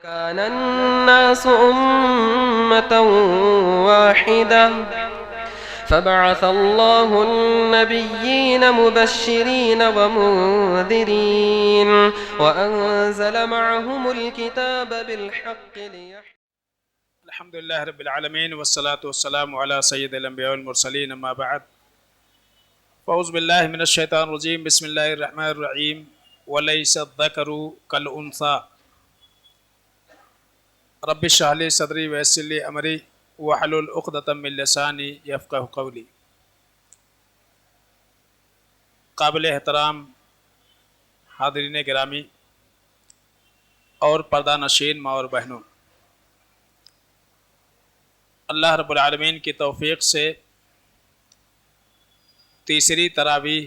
كان الناس أمة واحدة فبعث الله النبيين مبشرين ومنذرين وأنزل معهم الكتاب بالحق الحمد لله رب العالمين والصلاة والسلام على سيد الأنبياء والمرسلين أما بعد فأعوذ بالله من الشيطان الرجيم بسم الله الرحمن الرحيم وليس الذكر كالأنثى رب اشرح لي صدري ويسر لي امري واحلل عقدة من لساني يفقهوا قولي. قابل احترام حاضرین گرامی اور پردہ نشین ماں اور بہنوں، اللہ رب العالمین کی توفیق سے تیسری تراویح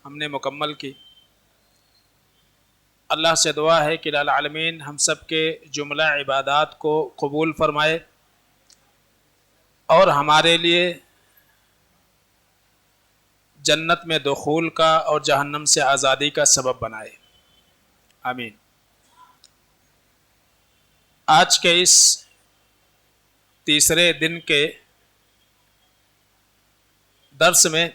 ہم نے مکمل کی۔ اللہ سے دعا ہے کہ العالمین ہم سب کے جملہ عبادات کو قبول فرمائے اور ہمارے لیے جنت میں دخول کا اور جہنم سے آزادی کا سبب بنائے، آمین۔ آج کے اس تیسرے دن کے درس میں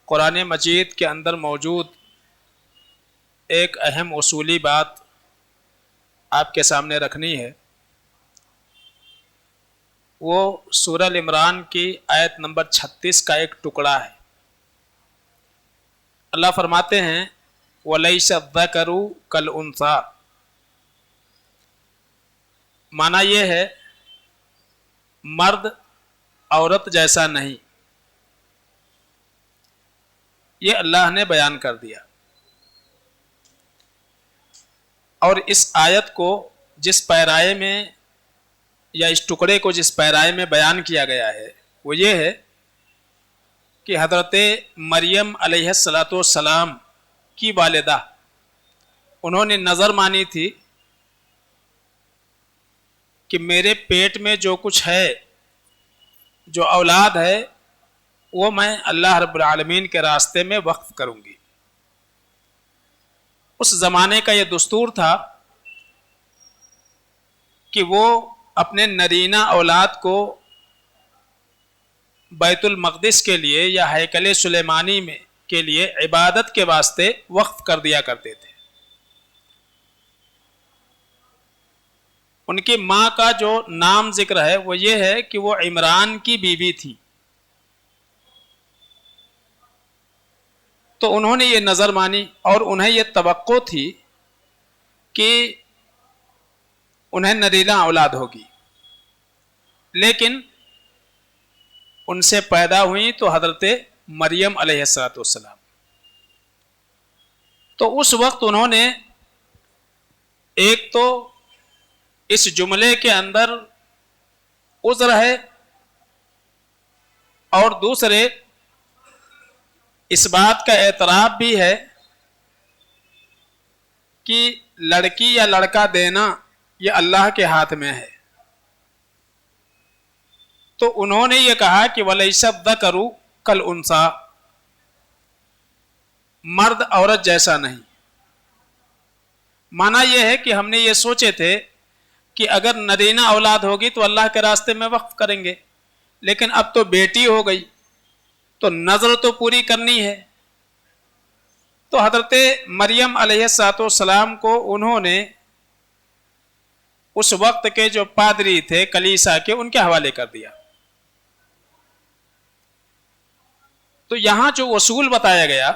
قرآن مجید کے اندر موجود ایک اہم اصولی بات آپ کے سامنے رکھنی ہے۔ وہ سورہ ال عمران کی آیت نمبر 36 کا ایک ٹکڑا ہے۔ اللہ فرماتے ہیں وَلَيْسَ الذَّكَرُ كَالْأُنثَىٰ، معنی یہ ہے مرد عورت جیسا نہیں۔ یہ اللہ نے بیان کر دیا، اور اس آیت کو جس پیرائے میں یا اس ٹکڑے کو جس پیرائے میں بیان کیا گیا ہے وہ یہ ہے کہ حضرت مریم علیہ السلام کی والدہ انہوں نے نظر مانی تھی کہ میرے پیٹ میں جو کچھ ہے، جو اولاد ہے، وہ میں اللہ رب العالمین کے راستے میں وقف کروں گی۔ اس زمانے کا یہ دستور تھا کہ وہ اپنے نرینہ اولاد کو بیت المقدس کے لیے یا ہیکل سلیمانی میں کے لیے عبادت کے واسطے وقف کر دیا کرتے تھے۔ ان کی ماں کا جو نام ذکر ہے وہ یہ ہے کہ وہ عمران کی بیوی تھی۔ تو انہوں نے یہ نظر مانی اور انہیں یہ توقع تھی کہ انہیں نرینہ اولاد ہوگی، لیکن ان سے پیدا ہوئی تو حضرت مریم علیہ السلام۔ تو اس وقت انہوں نے ایک تو اس جملے کے اندر عذر ہے، اور دوسرے اس بات کا اعتراف بھی ہے کہ لڑکی یا لڑکا دینا یہ اللہ کے ہاتھ میں ہے۔ تو انہوں نے یہ کہا کہ وَلَيْسَ الذَّكَرُ كَالْأُنثَىٰ، مرد عورت جیسا نہیں۔ معنی یہ ہے کہ ہم نے یہ سوچے تھے کہ اگر نرینہ اولاد ہوگی تو اللہ کے راستے میں وقف کریں گے، لیکن اب تو بیٹی ہو گئی تو نظر تو پوری کرنی ہے۔ تو حضرت مریم علیہ السلام کو انہوں نے اس وقت کے جو پادری تھے کلیسا کے، ان کے حوالے کر دیا۔ تو یہاں جو اصول بتایا گیا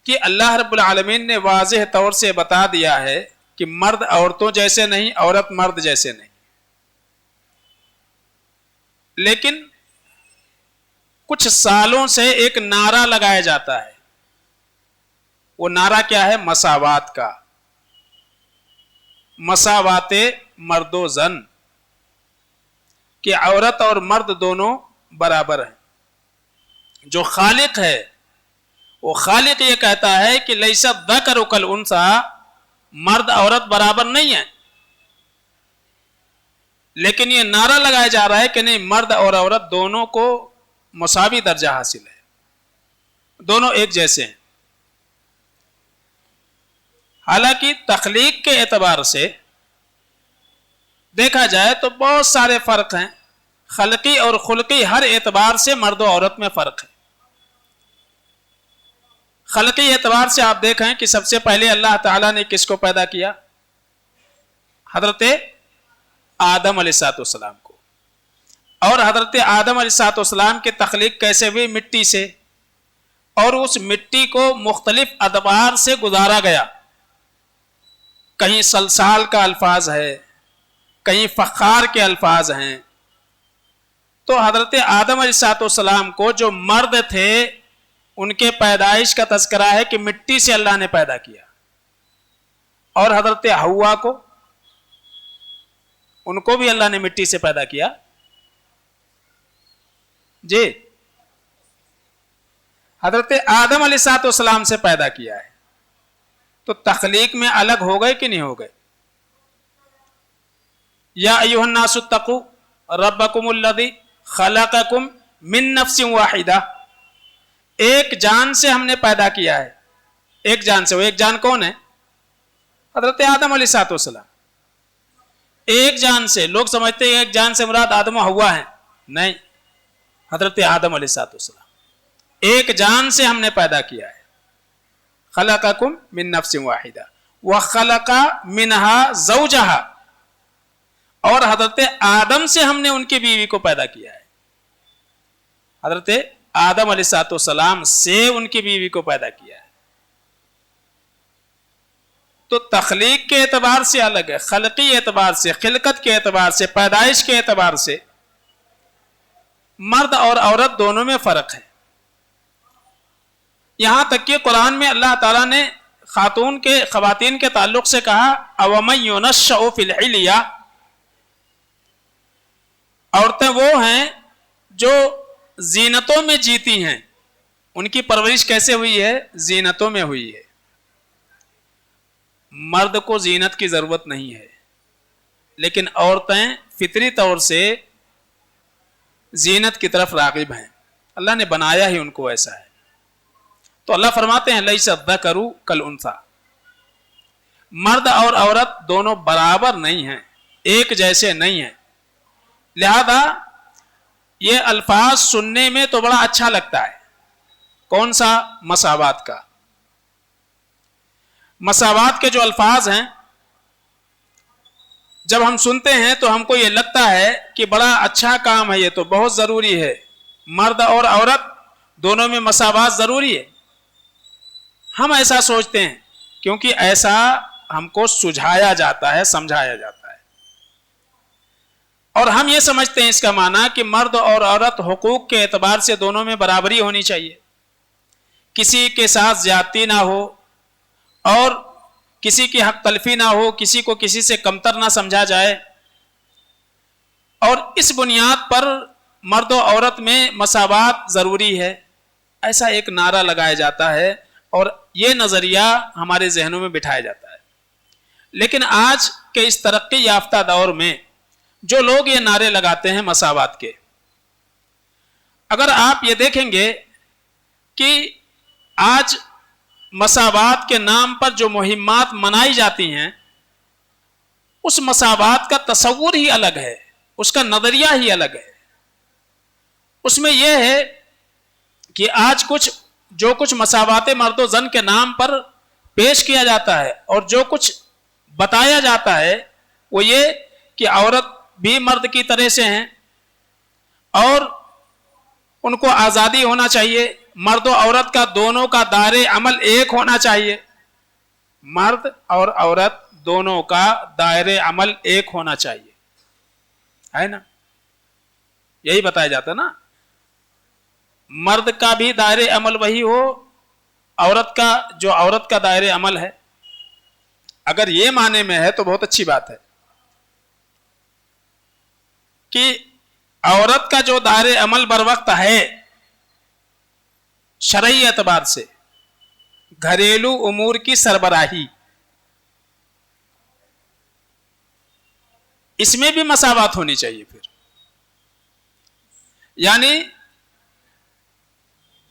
کہ اللہ رب العالمین نے واضح طور سے بتا دیا ہے کہ مرد عورتوں جیسے نہیں، عورت مرد جیسے نہیں، لیکن کچھ سالوں سے ایک نعرہ لگایا جاتا ہے۔ وہ نعرہ کیا ہے؟ مساوات کا، مساوات مرد و زن، کہ عورت اور مرد دونوں برابر ہیں۔ جو خالق ہے وہ خالق یہ کہتا ہے کہ لیس الذکر کالانثیٰ، مرد عورت برابر نہیں ہے، لیکن یہ نعرہ لگایا جا رہا ہے کہ نہیں، مرد اور عورت دونوں کو مساوی درجہ حاصل ہے، دونوں ایک جیسے ہیں۔ حالانکہ تخلیق کے اعتبار سے دیکھا جائے تو بہت سارے فرق ہیں، خلقی اور خلقی، ہر اعتبار سے مرد و عورت میں فرق ہے۔ خلقی اعتبار سے آپ دیکھیں کہ سب سے پہلے اللہ تعالیٰ نے کس کو پیدا کیا؟ حضرت آدم علیہ السلام کو۔ اور حضرت آدم علیہ السلام کی تخلیق کیسے ہوئی؟ مٹی سے، اور اس مٹی کو مختلف ادوار سے گزارا گیا، کہیں سلسال کا الفاظ ہے، کہیں فخار کے الفاظ ہیں۔ تو حضرت آدم علیہ السلام کو جو مرد تھے ان کے پیدائش کا تذکرہ ہے کہ مٹی سے اللہ نے پیدا کیا، اور حضرت حوا کو، ان کو بھی اللہ نے مٹی سے پیدا کیا۔ جی، حضرت آدم علیہ السلام سے پیدا کیا ہے، تو تخلیق میں الگ ہو گئے کہ نہیں ہو گئے؟ یا ایھا الناس اتقوا ربکم الذی خلقکم من نفس واحدہ، ایک جان سے ہم نے پیدا کیا ہے، ایک جان سے۔ وہ ایک جان کون ہے؟ حضرت آدم علیہ السلام۔ ایک جان سے، لوگ سمجھتے ہیں ایک جان سے مراد آدم و حوا ہیں، نہیں، حضرت آدم علیہ السلام۔ ایک جان سے ہم نے پیدا کیا ہے، خلقکم من نفس واحدہ وخلق منها زوجہا، اور حضرت آدم سے ہم نے ان کی بیوی کو پیدا کیا ہے، حضرت آدم علیہ السلام سے ان کی بیوی کو پیدا کیا ہے۔ تو تخلیق کے اعتبار سے الگ ہے، خلقی اعتبار سے، خلقت کے اعتبار سے، پیدائش کے اعتبار سے مرد اور عورت دونوں میں فرق ہے۔ یہاں تک کہ قرآن میں اللہ تعالیٰ نے خواتین کے تعلق سے کہا اَوَمَن يُنَشَّأُ فِي الْحِلْيَةِ، عورتیں وہ ہیں جو زینتوں میں جیتی ہیں، ان کی پرورش کیسے ہوئی ہے؟ زینتوں میں ہوئی ہے۔ مرد کو زینت کی ضرورت نہیں ہے، لیکن عورتیں فطری طور سے زینت کی طرف راغب ہیں، اللہ نے بنایا ہی ان کو ایسا ہے۔ تو اللہ فرماتے ہیں لَيْسَ الذَّكَرُ كَالْأُنثَىٰ، مرد اور عورت دونوں برابر نہیں ہیں، ایک جیسے نہیں ہیں۔ لہذا یہ الفاظ سننے میں تو بڑا اچھا لگتا ہے، کون سا؟ مساوات کا۔ مساوات کے جو الفاظ ہیں جب ہم سنتے ہیں تو ہم کو یہ لگتا ہے کہ بڑا اچھا کام ہے، یہ تو بہت ضروری ہے، مرد اور عورت دونوں میں مساوات ضروری ہے۔ ہم ایسا سوچتے ہیں کیونکہ ایسا ہم کو سجھایا جاتا ہے، سمجھایا جاتا ہے، اور ہم یہ سمجھتے ہیں اس کا معنی کہ مرد اور عورت حقوق کے اعتبار سے دونوں میں برابری ہونی چاہیے، کسی کے ساتھ زیادتی نہ ہو، اور کسی کی حق تلفی نہ ہو، کسی کو کسی سے کمتر نہ سمجھا جائے، اور اس بنیاد پر مرد و عورت میں مساوات ضروری ہے، ایسا ایک نعرہ لگایا جاتا ہے اور یہ نظریہ ہمارے ذہنوں میں بٹھایا جاتا ہے۔ لیکن آج کے اس ترقی یافتہ دور میں جو لوگ یہ نعرے لگاتے ہیں مساوات کے، اگر آپ یہ دیکھیں گے کہ آج مساوات کے نام پر جو مہمات منائی جاتی ہیں، اس مساوات کا تصور ہی الگ ہے، اس کا نظریہ ہی الگ ہے۔ اس میں یہ ہے کہ آج جو کچھ مساوات مرد و زن کے نام پر پیش کیا جاتا ہے اور جو کچھ بتایا جاتا ہے وہ یہ کہ عورت بھی مرد کی طرح سے ہیں اور ان کو آزادی ہونا چاہیے، مرد و عورت کا دونوں کا دائرہ عمل ایک ہونا چاہیے، مرد اور عورت دونوں کا دائرہ عمل ایک ہونا چاہیے، ہے نا؟ یہی بتایا جاتا نا، مرد کا بھی دائرہ عمل وہی ہو، عورت کا دائرہ عمل ہے۔ اگر یہ معنی میں ہے تو بہت اچھی بات ہے کہ عورت کا جو دائرہ عمل بر وقت ہے شرعی اعتبار سے، گھریلو امور کی سربراہی، اس میں بھی مساوات ہونی چاہیے۔ پھر یعنی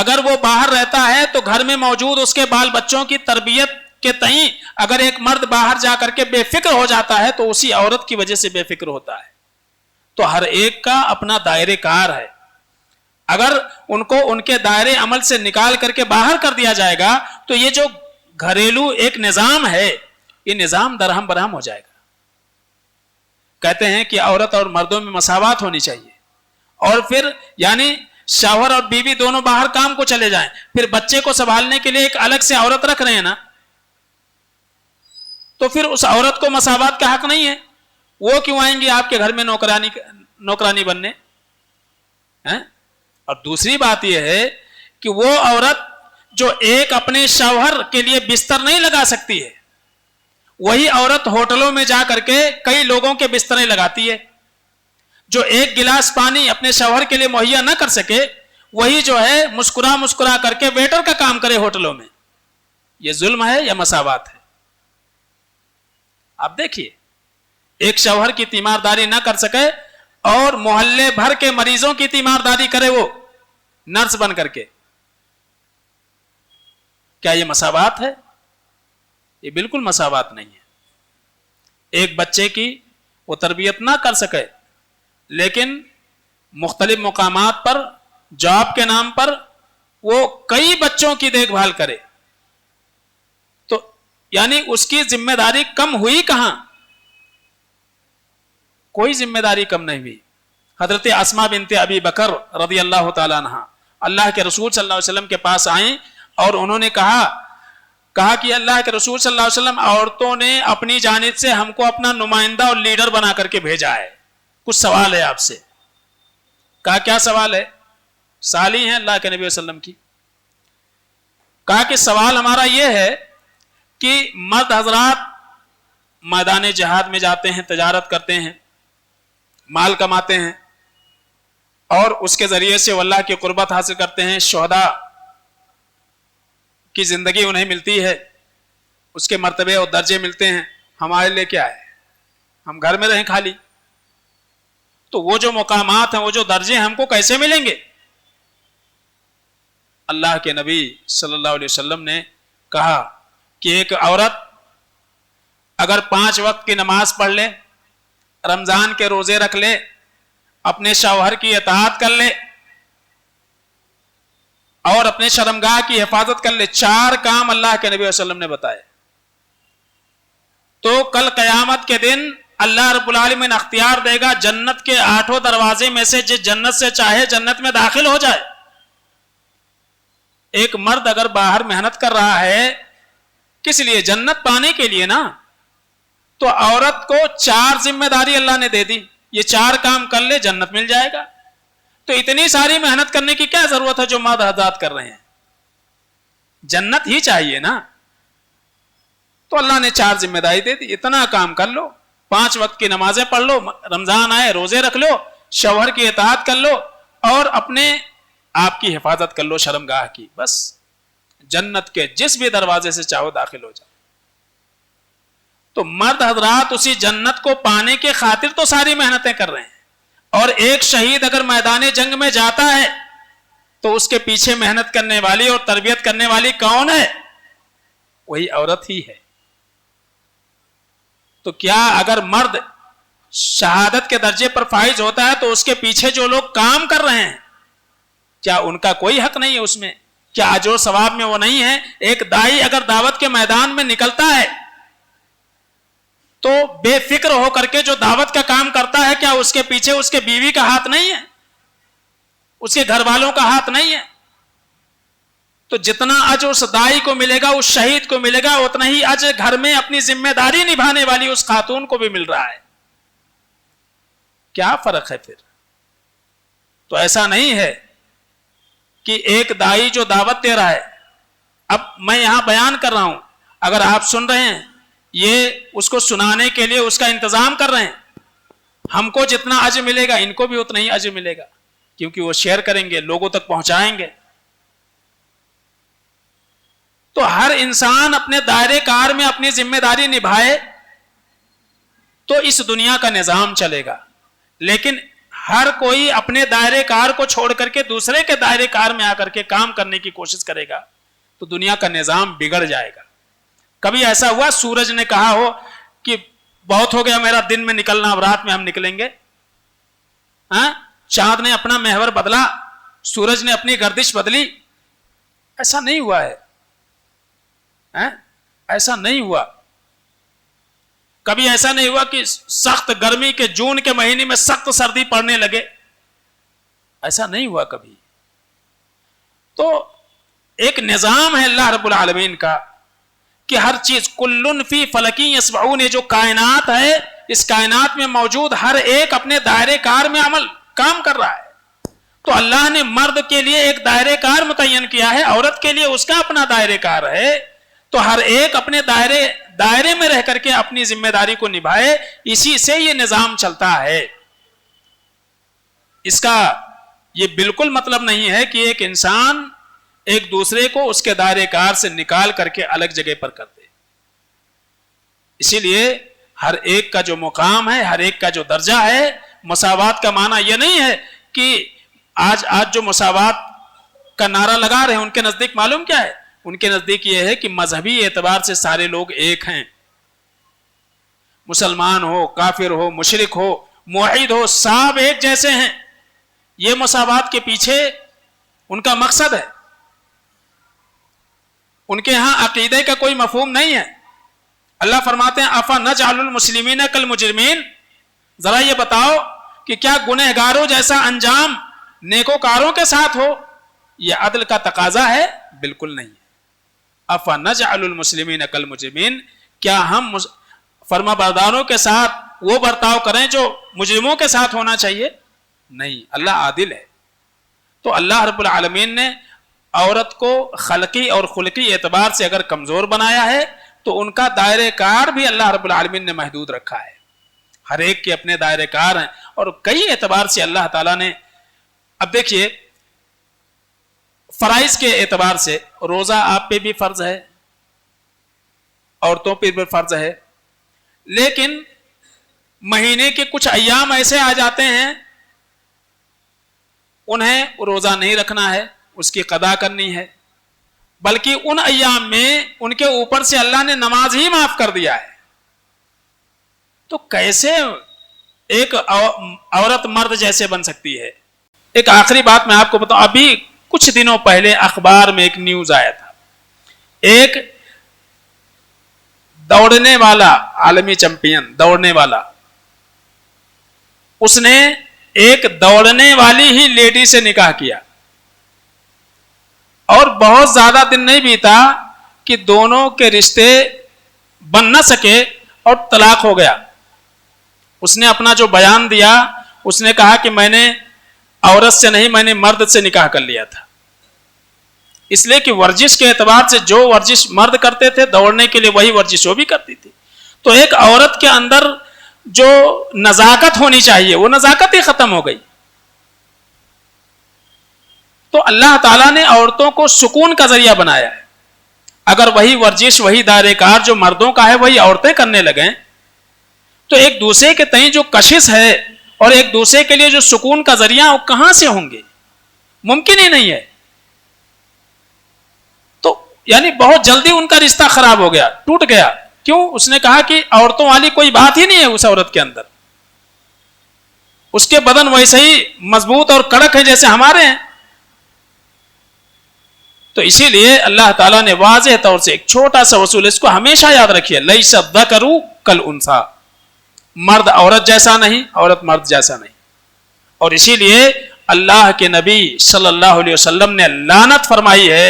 اگر وہ باہر رہتا ہے تو گھر میں موجود اس کے بال بچوں کی تربیت کے تئیں اگر ایک مرد باہر جا کر کے بے فکر ہو جاتا ہے تو اسی عورت کی وجہ سے بے فکر ہوتا ہے. تو ہر ایک کا اپنا دائرے کار ہے. اگر ان کو ان کے دائرے عمل سے نکال کر کے باہر کر دیا جائے گا تو یہ جو گھریلو ایک نظام ہے یہ نظام درہم برہم ہو جائے گا. کہتے ہیں کہ عورت اور مردوں میں مساوات ہونی چاہیے, اور پھر یعنی شوہر اور بیوی دونوں باہر کام کو چلے جائیں, پھر بچے کو سنبھالنے کے لیے ایک الگ سے عورت رکھ رہے ہیں نا, تو پھر اس عورت کو مساوات کا حق نہیں ہے. وہ کیوں آئیں گی آپ کے گھر میں نوکرانی بننے؟ اور دوسری بات یہ ہے کہ وہ عورت جو ایک اپنے شوہر کے لیے بستر نہیں لگا سکتی ہے, وہی عورت ہوٹلوں میں جا کر کے کئی لوگوں کے بستریں لگاتی ہے. جو ایک گلاس پانی اپنے شوہر کے لیے مہیا نہ کر سکے وہی جو ہے مسکرا مسکرا کر کے ویٹر کا کام کرے ہوٹلوں میں. یہ ظلم ہے یا مساوات ہے؟ آپ دیکھیے, ایک شوہر کی تیمارداری نہ کر سکے اور محلے بھر کے مریضوں کی تیمارداری کرے وہ نرس بن کر کے, کیا یہ مساوات ہے؟ یہ بالکل مساوات نہیں ہے. ایک بچے کی وہ تربیت نہ کر سکے لیکن مختلف مقامات پر جاب کے نام پر وہ کئی بچوں کی دیکھ بھال کرے, تو یعنی اس کی ذمہ داری کم ہوئی کہاں؟ کوئی ذمہ داری کم نہیں ہوئی. حضرت اسماء بنت ابی بکر رضی اللہ تعالیٰ عنہ اللہ کے رسول صلی اللہ علیہ وسلم کے پاس آئیں اور انہوں نے کہا کہ اللہ کے رسول صلی اللہ علیہ وسلم, عورتوں نے اپنی جانب سے ہم کو اپنا نمائندہ اور لیڈر بنا کر کے بھیجا ہے, کچھ سوال ہے آپ سے. کہا کیا سوال ہے؟ سالی ہیں اللہ کے نبی صلی اللہ علیہ وسلم کی. کہا کہ سوال ہمارا یہ ہے کہ مرد حضرات میدان جہاد میں جاتے ہیں, تجارت کرتے ہیں, مال کماتے ہیں اور اس کے ذریعے سے وہ اللہ کی قربت حاصل کرتے ہیں, شہداء کی زندگی انہیں ملتی ہے, اس کے مرتبے اور درجے ملتے ہیں. ہمارے لیے کیا ہے؟ ہم گھر میں رہیں خالی. تو وہ جو مقامات ہیں, وہ جو درجے ہم کو کیسے ملیں گے؟ اللہ کے نبی صلی اللہ علیہ وسلم نے کہا کہ ایک عورت اگر 5 وقت کی نماز پڑھ لے, رمضان کے روزے رکھ لے, اپنے شوہر کی اطاعت کر لے اور اپنے شرمگاہ کی حفاظت کر لے, 4 کام اللہ کے نبی صلی اللہ علیہ وسلم نے بتائے, تو کل قیامت کے دن اللہ رب العالمین اختیار دے گا جنت کے 8 دروازے میں سے جس جنت سے چاہے جنت میں داخل ہو جائے. ایک مرد اگر باہر محنت کر رہا ہے کس لیے؟ جنت پانے کے لیے نا. تو عورت کو 4 ذمہ داری اللہ نے دے دی, یہ 4 کام کر لے جنت مل جائے گا. تو اتنی ساری محنت کرنے کی کیا ضرورت ہے جو مرد حضرات کر رہے ہیں؟ جنت ہی چاہیے نا. تو اللہ نے 4 ذمہ داری دے دی, اتنا کام کر لو, 5 وقت کی نمازیں پڑھ لو, رمضان آئے روزے رکھ لو, شوہر کی اطاعت کر لو اور اپنے آپ کی حفاظت کر لو شرمگاہ کی, بس جنت کے جس بھی دروازے سے چاہو داخل ہو جاؤ. تو مرد حضرات اسی جنت کو پانے کے خاطر تو ساری محنتیں کر رہے ہیں, اور ایک شہید اگر میدان جنگ میں جاتا ہے تو اس کے پیچھے محنت کرنے والی اور تربیت کرنے والی کون ہے؟ وہی عورت ہی ہے. تو کیا اگر مرد شہادت کے درجے پر فائز ہوتا ہے تو اس کے پیچھے جو لوگ کام کر رہے ہیں کیا ان کا کوئی حق نہیں ہے اس میں؟ کیا اجر و ثواب میں وہ نہیں ہے؟ ایک داعی اگر دعوت کے میدان میں نکلتا ہے تو بے فکر ہو کر کے جو دعوت کا کام کرتا ہے, کیا اس کے پیچھے اس کے بیوی کا ہاتھ نہیں ہے, اس کے گھر والوں کا ہاتھ نہیں ہے؟ تو جتنا اجر اس داعی کو ملے گا, اس شہید کو ملے گا, اتنا ہی اجر گھر میں اپنی ذمہ داری نبھانے والی اس خاتون کو بھی مل رہا ہے. کیا فرق ہے پھر؟ تو ایسا نہیں ہے کہ ایک داعی جو دعوت دے رہا ہے, اب میں یہاں بیان کر رہا ہوں, اگر آپ سن رہے ہیں, یہ اس کو سنانے کے لیے اس کا انتظام کر رہے ہیں, ہم کو جتنا اجر ملے گا ان کو بھی اتنا ہی اجر ملے گا, کیونکہ وہ شیئر کریں گے, لوگوں تک پہنچائیں گے. تو ہر انسان اپنے دائرے کار میں اپنی ذمہ داری نبھائے تو اس دنیا کا نظام چلے گا. لیکن ہر کوئی اپنے دائرے کار کو چھوڑ کر کے دوسرے کے دائرے کار میں آ کر کے کام کرنے کی کوشش کرے گا تو دنیا کا نظام بگڑ جائے گا. کبھی ایسا ہوا سورج نے کہا ہو کہ بہت ہو گیا میرا دن میں نکلنا، اب رات میں ہم نکلیں گے؟ چاند نے اپنا محور بدلا، سورج نے اپنی گردش بدلی؟ ایسا نہیں ہوا ہے، ایسا نہیں ہوا. کبھی ایسا نہیں ہوا کہ سخت گرمی کے جون کے مہینے میں سخت سردی پڑنے لگے، ایسا نہیں ہوا کبھی. تو ایک نظام ہے اللہ رب العالمین کا کہ ہر چیز کلن فی فلکی یسبحون، جو کائنات ہے اس کائنات میں موجود ہر ایک اپنے دائرے کار میں کام کر رہا ہے. تو اللہ نے مرد کے لیے ایک دائرے کار متعین کیا ہے، عورت کے لیے اس کا اپنا دائرے کار ہے. تو ہر ایک اپنے دائرے میں رہ کر کے اپنی ذمہ داری کو نبھائے، اسی سے یہ نظام چلتا ہے. اس کا یہ بالکل مطلب نہیں ہے کہ ایک انسان ایک دوسرے کو اس کے دائرے کار سے نکال کر کے الگ جگہ پر کر دے. اسی لیے ہر ایک کا جو مقام ہے، ہر ایک کا جو درجہ ہے، مساوات کا معنی یہ نہیں ہے کہ آج جو مساوات کا نعرہ لگا رہے ہیں ان کے نزدیک معلوم کیا ہے؟ ان کے نزدیک یہ ہے کہ مذہبی اعتبار سے سارے لوگ ایک ہیں، مسلمان ہو، کافر ہو، مشرک ہو، موحد ہو، سب ایک جیسے ہیں. یہ مساوات کے پیچھے ان کا مقصد ہے. ان کے ہاں عقیدے کا کوئی مفہوم نہیں ہے. اللہ فرماتے ہیں افنجعل المسلمین کالمجرمین، ذرا یہ بتاؤ کہ کیا گنہگاروں جیسا انجام نیکوکاروں کے ساتھ ہو؟ یہ عدل کا تقاضا ہے؟ بالکل نہیں. افنجعل المسلمین کالمجرمین، کیا ہم فرما برداروں کے ساتھ وہ برتاؤ کریں جو مجرموں کے ساتھ ہونا چاہیے؟ نہیں، اللہ عادل ہے. تو اللہ رب العالمین نے عورت کو خلقی اور خلقی اعتبار سے اگر کمزور بنایا ہے تو ان کا دائرے کار بھی اللہ رب العالمین نے محدود رکھا ہے. ہر ایک کے اپنے دائرے کار ہیں اور کئی اعتبار سے اللہ تعالیٰ نے. اب دیکھیے فرائض کے اعتبار سے روزہ آپ پہ بھی فرض ہے، عورتوں پہ بھی فرض ہے، لیکن مہینے کے کچھ ایام ایسے آ جاتے ہیں انہیں روزہ نہیں رکھنا ہے، اس کی قضا کرنی ہے، بلکہ ان ایام میں ان کے اوپر سے اللہ نے نماز ہی معاف کر دیا ہے. تو کیسے ایک عورت مرد جیسے بن سکتی ہے؟ ایک آخری بات میں آپ کو بتاؤں، ابھی کچھ دنوں پہلے اخبار میں ایک نیوز آیا تھا. ایک دوڑنے والا عالمی چیمپئن دوڑنے والا، اس نے ایک دوڑنے والی ہی لیڈی سے نکاح کیا اور بہت زیادہ دن نہیں بیتا کہ دونوں کے رشتے بن نہ سکے اور طلاق ہو گیا. اس نے اپنا جو بیان دیا اس نے کہا کہ میں نے عورت سے نہیں، میں نے مرد سے نکاح کر لیا تھا. اس لیے کہ ورزش کے اعتبار سے جو ورزش مرد کرتے تھے دوڑنے کے لیے وہی ورزش وہ بھی کرتی تھی. تو ایک عورت کے اندر جو نزاکت ہونی چاہیے وہ نزاکت ہی ختم ہو گئی. تو اللہ تعالیٰ نے عورتوں کو سکون کا ذریعہ بنایا ہے. اگر وہی ورزش وہی دائرے کار جو مردوں کا ہے وہی عورتیں کرنے لگیں تو ایک دوسرے کے تئیں جو کشش ہے اور ایک دوسرے کے لیے جو سکون کا ذریعہ وہ کہاں سے ہوں گے؟ ممکن ہی نہیں ہے. تو یعنی بہت جلدی ان کا رشتہ خراب ہو گیا، ٹوٹ گیا. کیوں؟ اس نے کہا کہ عورتوں والی کوئی بات ہی نہیں ہے اس عورت کے اندر، اس کے بدن ویسے ہی مضبوط اور کڑک ہے جیسے ہمارے ہیں. تو اسی لیے اللہ تعالیٰ نے واضح طور سے ایک چھوٹا سا اصول، اس کو ہمیشہ یاد رکھیے، لیس الذکر کالانثی، مرد عورت جیسا نہیں، عورت مرد جیسا نہیں. اور اسی لیے اللہ کے نبی صلی اللہ علیہ وسلم نے لعنت فرمائی ہے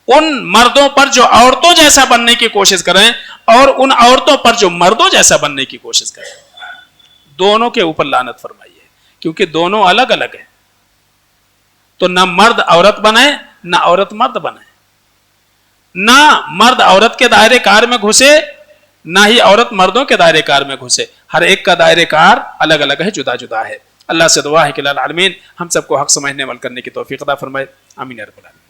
ان مردوں پر جو عورتوں جیسا بننے کی کوشش کریں اور ان عورتوں پر جو مردوں جیسا بننے کی کوشش کریں. دونوں کے اوپر لعنت فرمائی ہے کیونکہ دونوں الگ الگ ہیں. تو نہ مرد عورت بنے نہ عورت مرد بنے، نہ مرد عورت کے دائرے کار میں گھسے نہ ہی عورت مردوں کے دائرے کار میں گھسے. ہر ایک کا دائرے کار الگ الگ ہے، جدا جدا ہے. اللہ سے دعا ہے کہ العالمین ہم سب کو حق سمجھنے عمل کرنے کی توفیق عطا فرمائے. آمین یا رب العالمین.